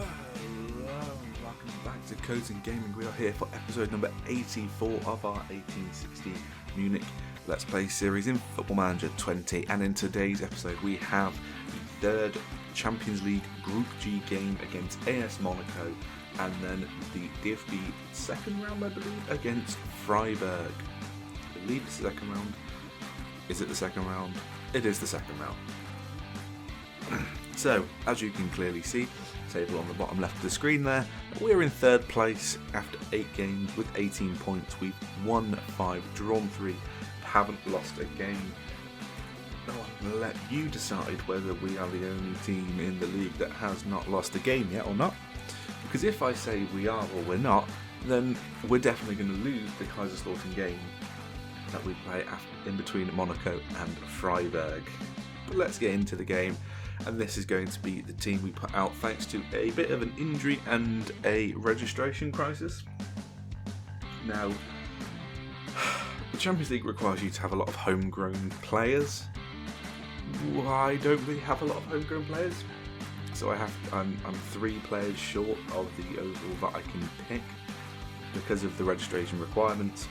Hello, welcome back to Codes and Gaming. We are here for episode number 84 of our 1860 Munich Let's Play series in Football Manager 20. And in today's episode, we have the third Champions League Group G game against AS Monaco, and then the DFB second round, I believe, against Freiburg. I believe it's the second round. Is it the second round? It is the second round. So, as you can clearly see, table on the bottom left of the screen there, we're in third place after 8 games with 18 points. We've won 5, drawn 3, haven't lost a game. I'm going to let you decide whether we are the only team in the league that has not lost a game yet or not. Because if I say we are or we're not, then we're definitely going to lose the Kaiserslautern game that we play in between Monaco and Freiburg. But let's get into the game. And this is going to be the team we put out thanks to a bit of an injury and a registration crisis. Now, the Champions League requires you to have a lot of homegrown players. I don't really have a lot of homegrown players, so I'm 3 players short of the overall that I can pick because of the registration requirements.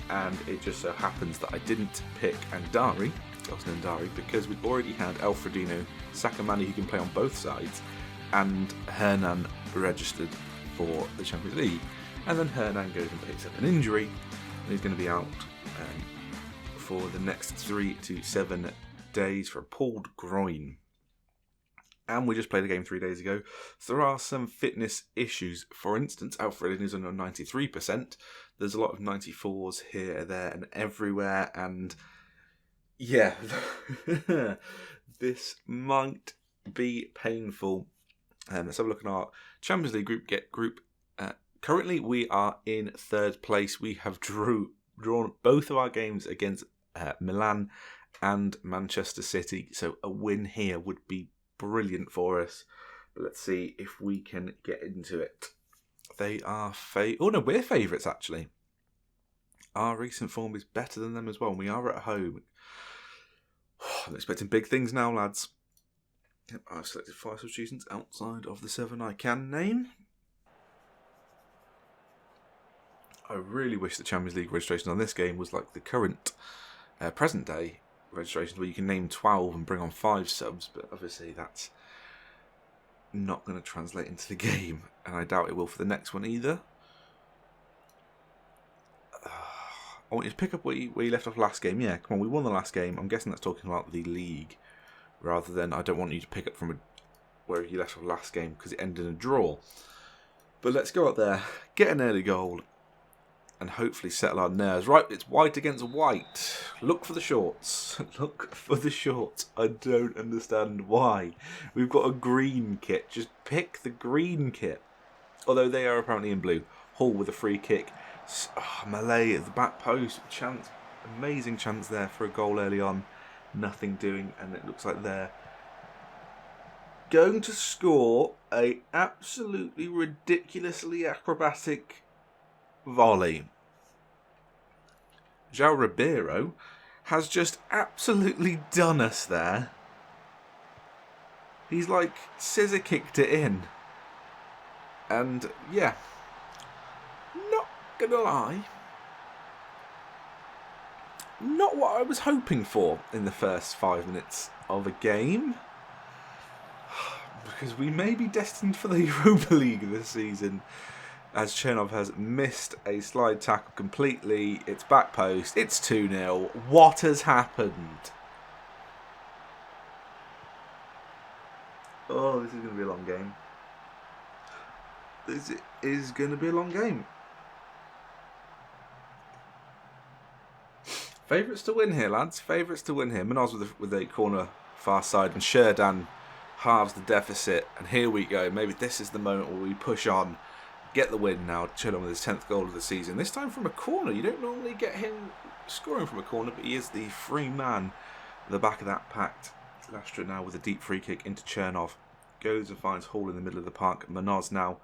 And it just so happens that I didn't pick Andari, because we already had Alfredino, Sakamani, who can play on both sides, and Hernan registered for the Champions League. And then Hernan goes and picks up an injury, and he's going to be out for the next 3 to 7 days for a pulled groin. And we just played a game 3 days ago, so there are some fitness issues. For instance, Alfredino is on 93%. There's a lot of 94s here, there, and everywhere, and yeah, this might be painful. Let's have a look at our Champions League group. Currently, we are in third place. We have drawn both of our games against Milan and Manchester City, so a win here would be brilliant for us. But let's see if we can get into it. They are we're favourites actually. Our recent form is better than them as well. We are at home. I'm expecting big things now, lads. Yep, I've selected 5 substitutions outside of the 7 I can name. I really wish the Champions League registration on this game was like the current, present day registrations where you can name 12 and bring on 5 subs, but obviously that's not going to translate into the game, and I doubt it will for the next one either. I want you to pick up where you left off last game. Yeah, come on, we won the last game. I'm guessing that's talking about the league, rather than I don't want you to pick up from where you left off last game because it ended in a draw. But let's go out there, get an early goal, and hopefully settle our nerves. Right, it's white against white. Look for the shorts. Look for the shorts. I don't understand why. We've got a green kit. Just pick the green kit. Although they are apparently in blue. Hall with a free kick. Malay at the back post, chance, amazing chance there for a goal early on, nothing doing, and it looks like they're going to score a absolutely ridiculously acrobatic volley. João Ribeiro has just absolutely done us there. He's like scissor kicked it in, and yeah. Gonna lie, not what I was hoping for in the first 5 minutes of a game, because we may be destined for the Europa League this season, as Chernov has missed a slide tackle completely. It's back post, it's 2-0. What has happened? Oh, this is going to be a long game. This is going to be a long game. Favourites to win here, lads. Favourites to win here. Manoz with a corner far side, and Sherdan halves the deficit. And here we go. Maybe this is the moment where we push on, get the win now. Chilling with his 10th goal of the season. This time from a corner. You don't normally get him scoring from a corner, but he is the free man at the back of that pact. Lastra now with a deep free kick into Chernov. Goes and finds Hall in the middle of the park. Manoz now.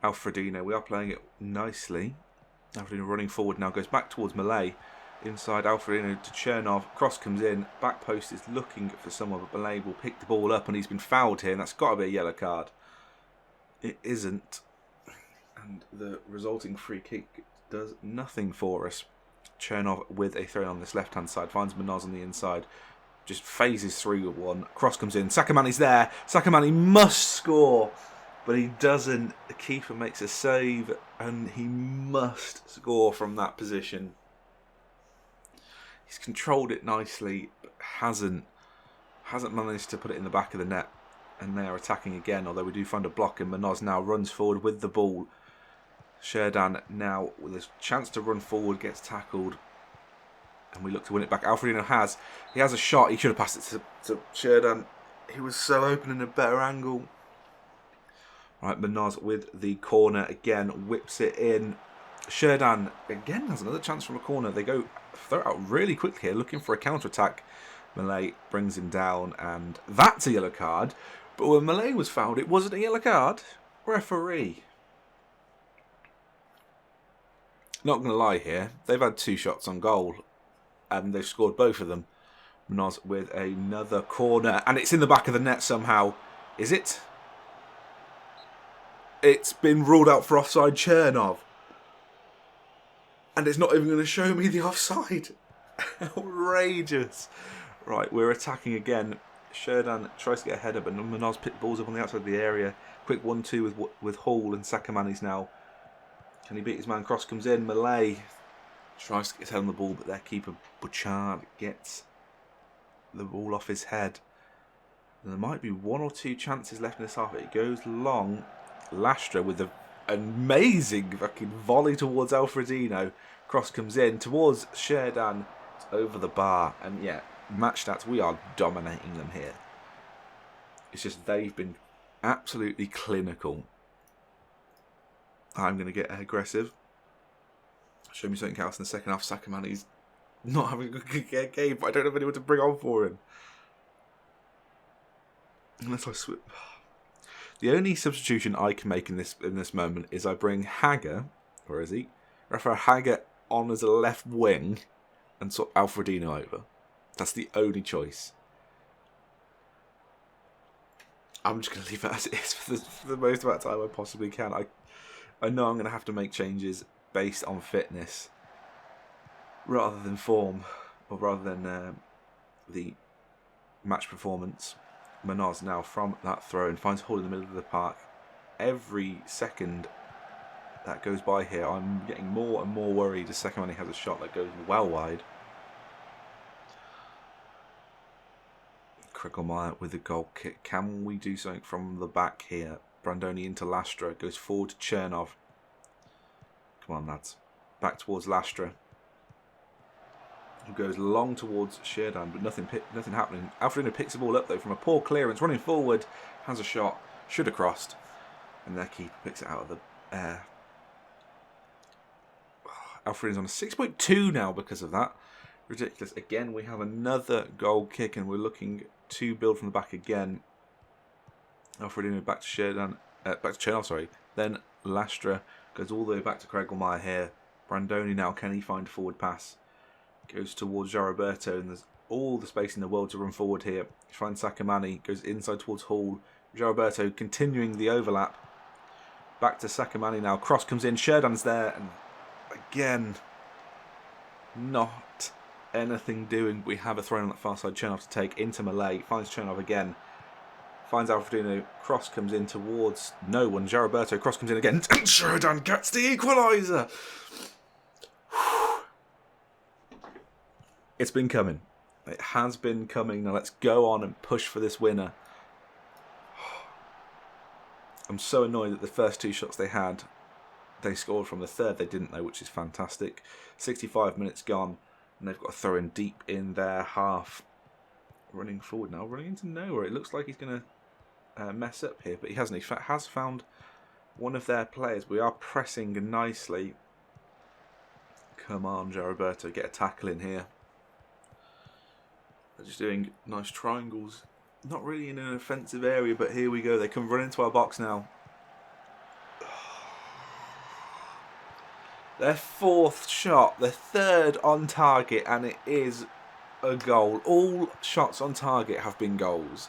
Alfredino. We are playing it nicely. Alfredino running forward now. Goes back towards Malay. Inside Alfredino to Chernov. Cross comes in. Back post is looking for someone, but Malay will pick the ball up, and he's been fouled here, and that's got to be a yellow card. It isn't. And the resulting free kick does nothing for us. Chernov with a throw on this left-hand side. Finds Manoz on the inside. Just phases through with one. Cross comes in. Sakamani's there. Sakamani must score. But he doesn't. The keeper makes a save. And he must score from that position. He's controlled it nicely. But hasn't managed to put it in the back of the net. And they are attacking again. Although we do find a block. And Manoz now runs forward with the ball. Sherdan now with a chance to run forward. Gets tackled. And we look to win it back. Alfredino has a shot. He should have passed it to Sherdan. He was so open in a better angle. Right, Manoz with the corner again. Whips it in. Sherdan again has another chance from a corner. They go throw it out really quickly here. Looking for a counter-attack. Malay brings him down. And that's a yellow card. But when Malay was fouled, it wasn't a yellow card. Referee. Not going to lie here. They've had 2 shots on goal. And they've scored both of them. Manoz with another corner. And it's in the back of the net somehow. Is it? It's been ruled out for offside Chernov. And it's not even going to show me the offside. Outrageous. Right, we're attacking again. Sherdan tries to get a header, but Manoz picked balls up on the outside of the area. Quick 1-2 with Hall, and Sakamani's now. Can he beat his man? Cross comes in. Malay tries to get his head on the ball, but their keeper Bouchard gets the ball off his head. And there might be 1 or 2 chances left in this half. It goes long. Lastra with an amazing fucking volley towards Alfredino. Cross comes in towards Sherdan. It's over the bar. And yeah, match stats, we are dominating them here. It's just they've been absolutely clinical. I'm going to get aggressive. Show me something else in the second half. Sakamani's not having a good game, but I don't have anyone to bring on for him. Unless I switch. The only substitution I can make in this moment is I bring Hager, where is he? Rafael Hager on as a left wing and swap Alfredino over. That's the only choice. I'm just going to leave it as it is for the most amount of time I possibly can. I know I'm going to have to make changes based on fitness rather than form, or rather than the match performance. Manoz now from that throw and finds Hall in the middle of the park. Every second that goes by here, I'm getting more and more worried as Sakamani has a shot that goes well wide. Kregelmeyer with a goal kick. Can we do something from the back here? Brandoni into Lastra. Goes forward to Chernov. Come on, lads. Back towards Lastra. Who goes long towards Sherdan, but nothing happening. Alfredino picks the ball up, though, from a poor clearance. Running forward. Has a shot. Should have crossed. And their keeper picks it out of the air. Alfredino's on a 6.2 now because of that. Ridiculous. Again, we have another goal kick, and we're looking to build from the back again. Alfredino back to Sherdan, back to Chernov, sorry. Then Lastra goes all the way back to Kregelmeyer here. Brandoni now, can he find a forward pass? Goes towards Jaraberto, and there's all the space in the world to run forward here. He finds Sakamani, goes inside towards Hall. Jaraberto continuing the overlap. Back to Sakamani now. Cross comes in, Sherdan's there, and again, not anything doing. We have a throw on that far side. Chernov to take into Malay. Finds Chernov again. Finds Alfredino. Cross comes in towards no one. Jaraberto. Cross comes in again. And Sherdan gets the equaliser. It's been coming. It has been coming. Now let's go on and push for this winner. I'm so annoyed that the first 2 shots they had, they scored from. The third they didn't though, which is fantastic. 65 minutes gone. And they've got to throw in deep in their half. Running forward now, running into nowhere. It looks like he's going to mess up here, but he hasn't. He has found one of their players. We are pressing nicely. Come on, Jaraberto, get a tackle in here. They're just doing nice triangles. Not really in an offensive area, but here we go. They come run into our box now. Their 4th shot, their 3rd on target, and it is a goal. All shots on target have been goals.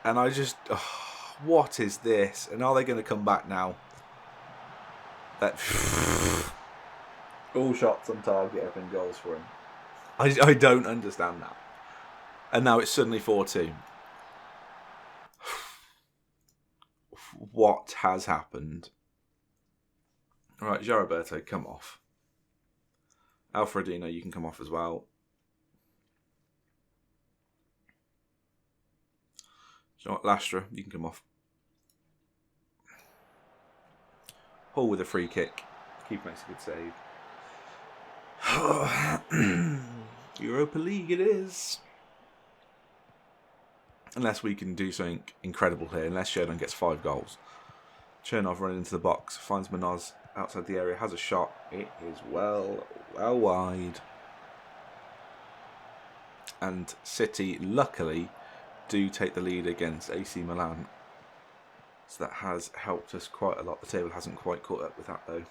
And I just... What is this? And are they going to come back now? That all shots on target have been goals for him. I don't understand that. And now it's suddenly 4-2. What has happened? All right, Roberto, come off. Alfredino, you can come off as well. You know what, Lastra, you can come off. Hall with a free kick. Keeper makes a good save. Europa League it is. Unless we can do something incredible here. Unless Sheridan gets 5 goals. Chernov running into the box. Finds Manoz outside the area. Has a shot. It is well wide. And City, luckily, do take the lead against AC Milan. So that has helped us quite a lot. The table hasn't quite caught up with that, though.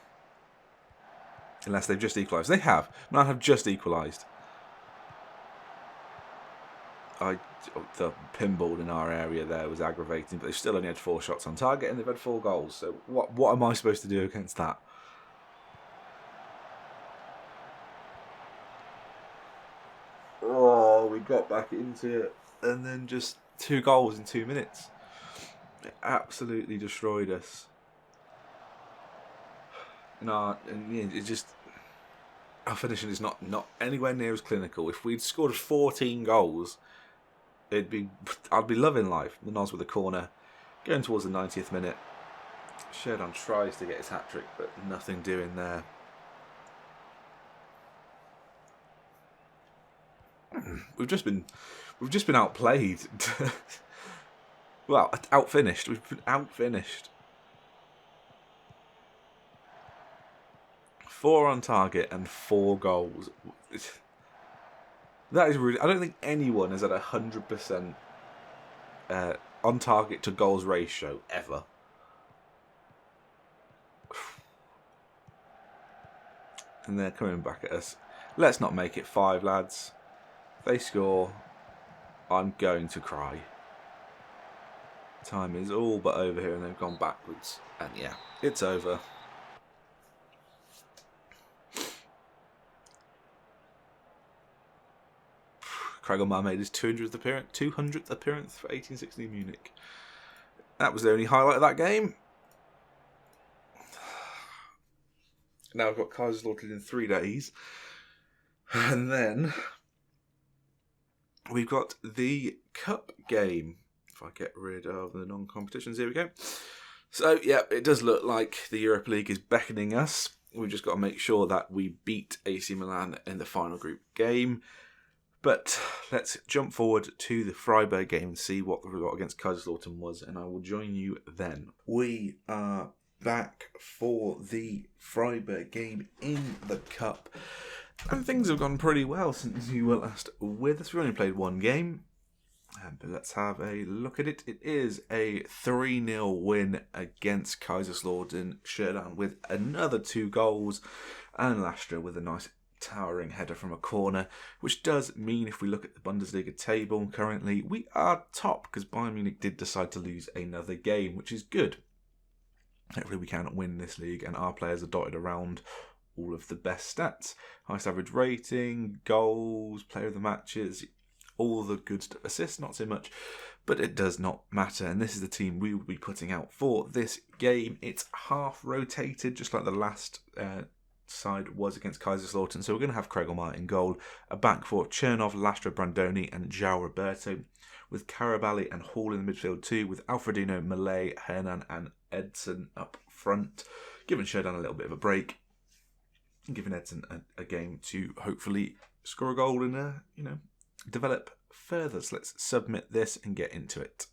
Unless they've just equalised. They have. Milan have just equalised. The pinball in our area there was aggravating, but they've still only had 4 shots on target and they've had 4 goals. So what am I supposed to do against that? Oh, we got back into it, and then just 2 goals in 2 minutes. It absolutely destroyed us. And it just, our finishing is not anywhere near as clinical. If we'd scored 14 goals, I'd be loving life. The Nos with a corner, going towards the 90th minute. Sheridan tries to get his hat trick, but nothing doing there. We've just been outplayed. Well, outfinished. We've been outfinished. 4 on target and 4 goals. That is really... I don't think anyone has had 100% on target to goals ratio ever. And they're coming back at us. Let's not make it 5, lads. If they score, I'm going to cry. Time is all but over here and they've gone backwards. And yeah, it's over. Craig O'Mar made his 200th appearance for 1860 Munich. That was the only highlight of that game. Now I've got Kaiserslautern in 3 days. And then we've got the Cup game. If I get rid of the non-competitions, here we go. So, yeah, it does look like the Europa League is beckoning us. We've just got to make sure that we beat AC Milan in the final group game. But let's jump forward to the Freiburg game and see what the result against Kaiserslautern was, and I will join you then. We are back for the Freiburg game in the Cup. And things have gone pretty well since you were last with us. We've only played 1 game. But let's have a look at it. It is a 3-0 win against Kaiserslautern. Sheridan with another 2 goals. And Lastra with a nice towering header from a corner. Which does mean if we look at the Bundesliga table currently, we are top. Because Bayern Munich did decide to lose another game, which is good. Hopefully we can win this league. And our players are dotted around all of the best stats. Highest average rating, goals, player of the matches, all the good stuff. Assists, not so much, but it does not matter. And this is the team we will be putting out for this game. It's half rotated, just like the last side was against Kaiserslautern. So we're going to have Craig O'Mar in goal, a back four, Chernov, Lastra, Brandoni, and João Roberto, with Carabali and Hall in the midfield too, with Alfredino, Malay, Hernan, and Edson up front, giving Sheridan a little bit of a break, and giving Edson a game to hopefully score a goal and develop further. So let's submit this and get into it.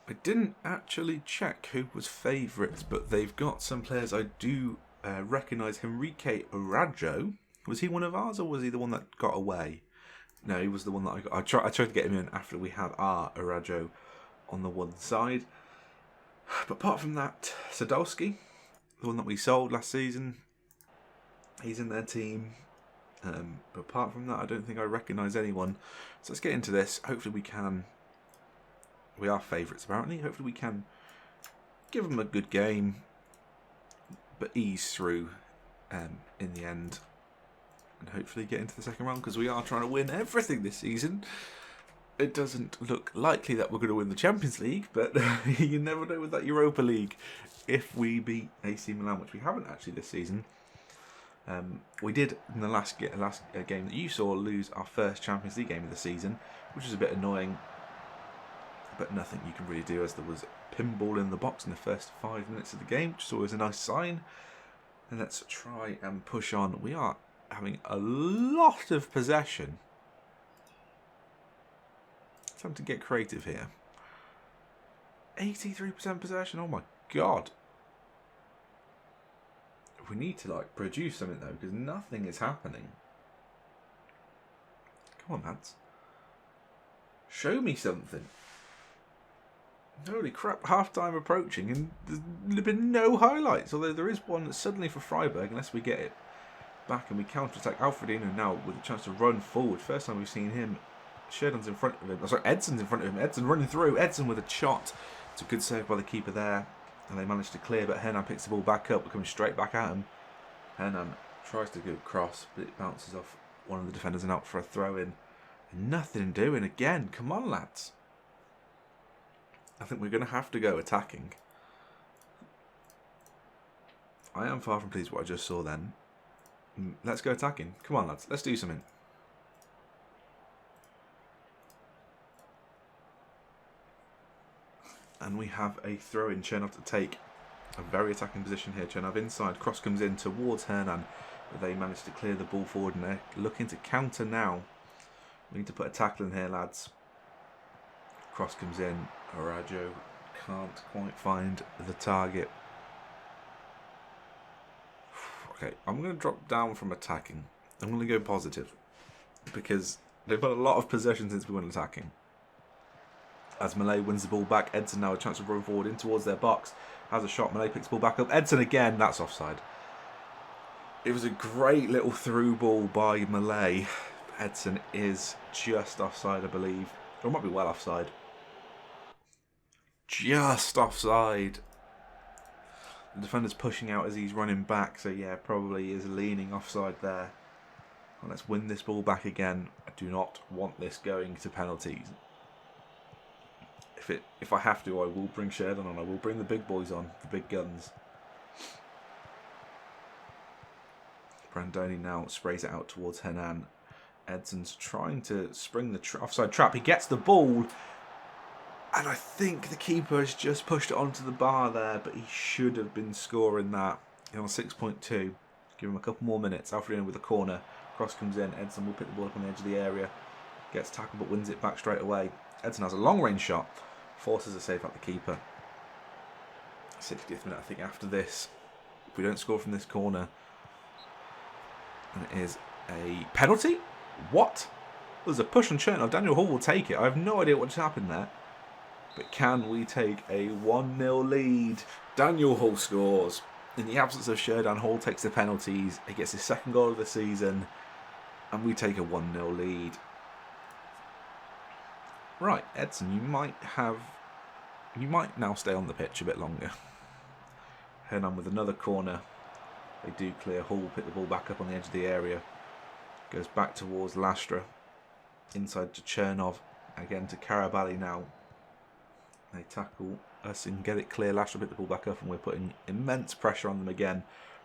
I didn't actually check who was favourites, but they've got some players I do recognise. Henrique Arajo. Was he one of ours, or was he the one that got away? No, he was the one that I got. I tried to get him in after we had our Arajo on the one side. But apart from that, Sadowski, the one that we sold last season, he's in their team. But apart from that, I don't think I recognise anyone. So let's get into this. Hopefully we can... We are favourites, apparently. Hopefully we can give them a good game, but ease through in the end, and hopefully get into the second round, because we are trying to win everything this season. It doesn't look likely that we're going to win the Champions League, but you never know with that Europa League. If we beat AC Milan, which we haven't actually this season, we did in the last game that you saw lose our first Champions League game of the season, which is a bit annoying, but nothing you can really do, as there was pinball in the box in the first 5 minutes of the game, which is always a nice sign. And let's try and push on. We are having a lot of possession. Time to get creative here. 83% possession. Oh my god. We need to produce something though, because nothing is happening. Come on, lads. Show me something. Holy crap! Half time approaching, and there's been no highlights. Although there is one suddenly for Freiburg, unless we get it back and we counter attack. Alfredino now with a chance to run forward. First time we've seen him. Sheridan's in front of him. Oh, sorry, Edson's in front of him. Edson running through. Edson with a shot. It's a good save by the keeper there. And they managed to clear, but Hernan picks the ball back up. We're coming straight back at him. Hernan tries to go across, but it bounces off one of the defenders and out for a throw-in. Nothing doing again. Come on, lads. I think we're going to have to go attacking. I am far from pleased with what I just saw then. Let's go attacking. Come on, lads. Let's do something. And we have a throw-in. Chernov to take a very attacking position here. Chernov inside. Cross comes in towards Hernan. But they manage to clear the ball forward. And they're looking to counter now. We need to put a tackle in here, lads. Cross comes in. Arajo can't quite find the target. Okay, I'm going to drop down from attacking. I'm going to go positive. Because they've got a lot of possession since we went attacking. As Malay wins the ball back, Edson now a chance to run forward in towards their box. Has a shot, Malay picks the ball back up. Edson again, that's offside. It was a great little through ball by Malay. Edson is just offside, I believe. Or it might be well offside. Just offside. The defender's pushing out as he's running back, so yeah, probably is leaning offside there. Well, let's win this ball back again. I do not want this going to penalties. If I have to, I will bring Sheridan on. I will bring the big boys on, the big guns. Brandoni now sprays it out towards Hernan. Edson's trying to spring the offside trap. He gets the ball. And I think the keeper has just pushed it onto the bar there, but he should have been scoring that. He's on 6.2. Give him a couple more minutes. Alfredino with a corner. Cross comes in. Edson will pick the ball up on the edge of the area. Gets tackled but wins it back straight away. Edson has a long range shot. Forces a save at the keeper. 60th minute, I think, after this. If we don't score from this corner, and it is a penalty? What? There's a push on Chernov. Daniel Hall will take it. I have no idea what just happened there. But can we take a 1-0 lead? Daniel Hall scores. In the absence of Sheridan, Hall takes the penalties. He gets his second goal of the season. And we take a 1-0 lead. Right, Edson, you might now stay on the pitch a bit longer. Hernan with another corner. They do clear. Hall pick the ball back up on the edge of the area. Goes back towards Lastra. Inside to Chernov. Again to Karabali now. They tackle us and get it clear. Lastra pick the ball back up, and we're putting immense pressure on them again.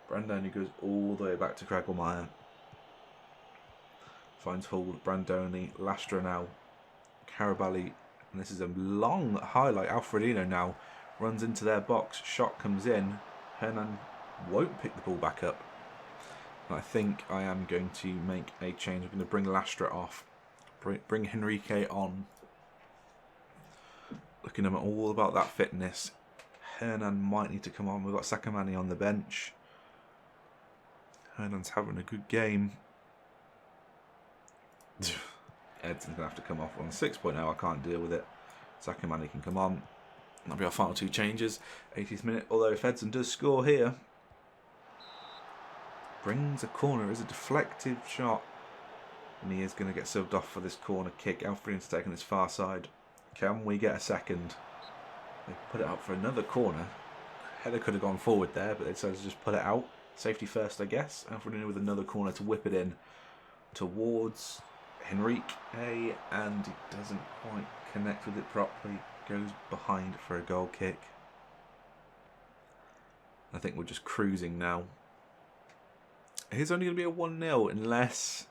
Brandoni goes all the way back to Kragelmeyer. Finds Hall. Brandoni. Lastra now. Karabali, and this is a long highlight. Alfredino now runs into their box. Shot comes in. Hernan won't pick the ball back up. I think I am going to make a change. I'm going to bring Lastra off. Bring Henrique on. Looking at him all about that fitness. Hernan might need to come on. We've got Sakamani on the bench. Hernan's having a good game. Edson's going to have to come off on 6.0. I can't deal with it. Sakamani can come on. That'll be our final two changes. 80th minute. Although if Edson does score here, brings a corner. Is a deflected shot. And he is going to get subbed off for this corner kick. Alfred's taking this far side. Can we get a second? They put it up for another corner. Header could have gone forward there, but they decided to just put it out. Safety first, I guess. Alfredino with another corner to whip it in towards Henrique, and he doesn't quite connect with it properly. Goes behind for a goal kick. I think we're just cruising now. It's only going to be a 1-0 unless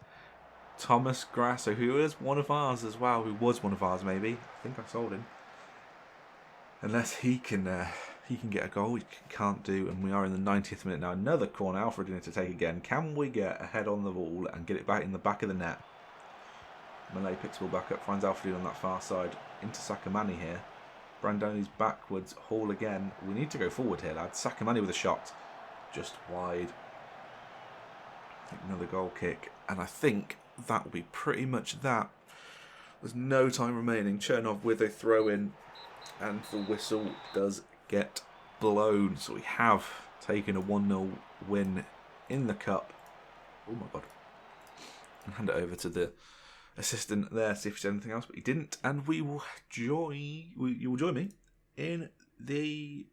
Thomas Grasso, who is one of ours as well, who was one of ours maybe. I think I sold him. Unless he can get a goal, which he can't do, and we are in the 90th minute now. Another corner, Alfredino to take again. Can we get a head on the ball and get it back in the back of the net? Malay picks the ball back up, finds Alfredino on that far side. Into Sakamani here. Brandoni's backwards, haul again. We need to go forward here, lads. Sakamani with a shot. Just wide. Another goal kick. And I think that will be pretty much that. There's no time remaining. Chernov with a throw in. And the whistle does get blown. So we have taken a 1-0 win in the cup. Oh my god. And hand it over to the assistant there, see if he said anything else, but he didn't. And we will you will join me in the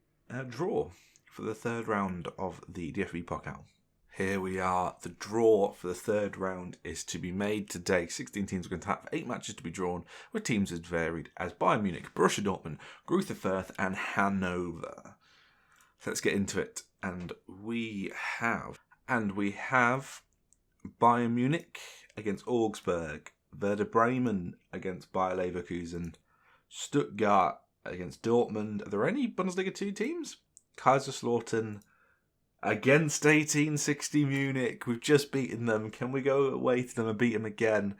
draw for the third round of the DFB-Pokal. Here we are. The draw for the third round is to be made today. 16 teams are going to have 8 matches to be drawn, with teams as varied as Bayern Munich, Borussia Dortmund, Greuther Fürth, and Hanover. So let's get into it. And we have Bayern Munich against Augsburg, Werder Bremen against Bayer Leverkusen, Stuttgart against Dortmund. Are there any Bundesliga 2 teams? Kaiserslautern against 1860 Munich. We've just beaten them. Can we go away to them and beat them again?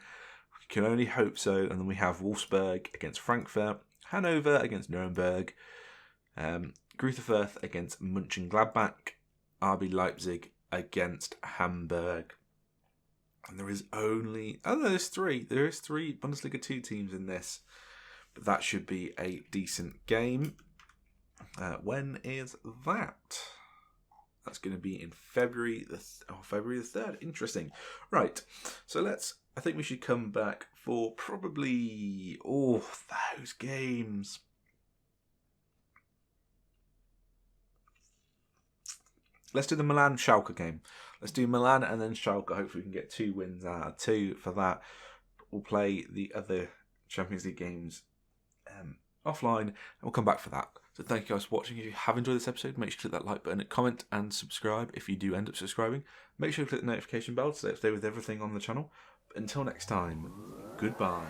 We can only hope so. And then we have Wolfsburg against Frankfurt, Hanover against Nuremberg, Greuther Fürth against Mönchengladbach, RB Leipzig against Hamburg. And there is only... Oh, no, there's 3. There is 3 Bundesliga 2 teams in this. But that should be a decent game. When is that? That's going to be in February the 3rd. Interesting. Right. So I think we should come back for probably... those games. Let's do the Milan-Schalke game. Let's do Milan and then Schalke. Hopefully we can get 2 wins out of 2 for that. We'll play the other Champions League games offline, and we'll come back for that. So thank you guys for watching. If you have enjoyed this episode, make sure to click that like button, comment and subscribe if you do end up subscribing. Make sure to click the notification bell to stay up to date with everything on the channel. But until next time, goodbye.